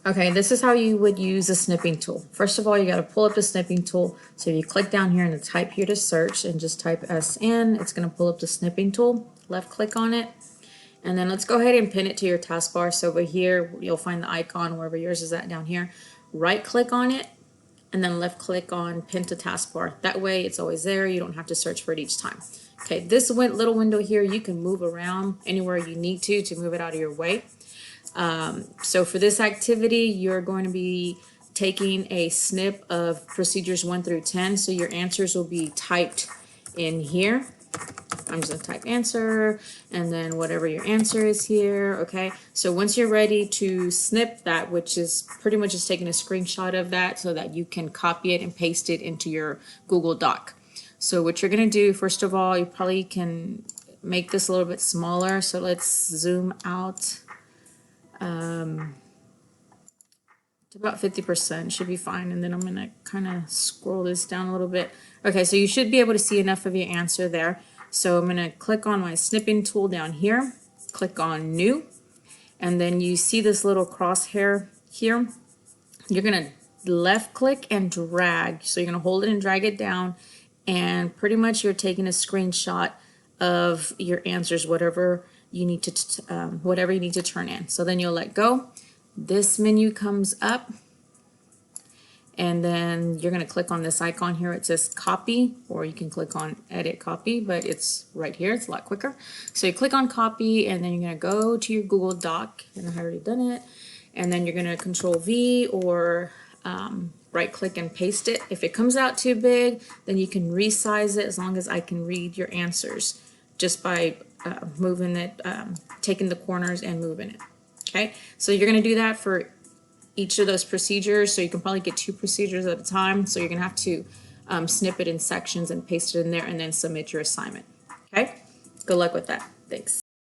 Okay, this is how you would use the snipping tool. First of all, you got to pull up the snipping tool. So if you click down here and type here to search and just type SN, it's going to pull up the snipping tool. Left click on it. And then let's go ahead and pin it to your taskbar. So over here, you'll find the icon wherever yours is at down here. Right click on it and then left click on pin to taskbar. That way it's always there. You don't have to search for it each time. Okay, this little window here, you can move around anywhere you need to move it out of your way. So for this activity, you're going to be taking a snip of procedures 1 through 10. So your answers will be typed in here. I'm just going to type answer and then whatever your answer is here. Okay. So once you're ready to snip that, which is pretty much just taking a screenshot of that so that you can copy it and paste it into your Google Doc. So what you're going to do, first of all, you probably can make this a little bit smaller. So let's zoom out. To about 50% should be fine, and then I'm going to kind of scroll this down a little bit. Okay, so you should be able to see enough of your answer there. So I'm going to click on my snipping tool down here, click on new, and then you see this little crosshair here. You're going to left click and drag. So you're going to hold it and drag it down, and pretty much you're taking a screenshot of your answers, whatever you need to turn in. So then you'll let go. This menu comes up, and then you're going to click on this icon here. It says copy, or you can click on edit copy, but it's right here. It's a lot quicker. So you click on copy, and then you're going to go to your Google Doc, and I've already done it, and then you're going to Control V or right click and paste it. If it comes out too big, then you can resize it, as long as I can read your answers just by moving it, taking the corners and moving it. Okay, so you're going to do that for each of those procedures. So you can probably get 2 procedures at a time. So you're going to have to snip it in sections and paste it in there and then submit your assignment. Okay, good luck with that. Thanks.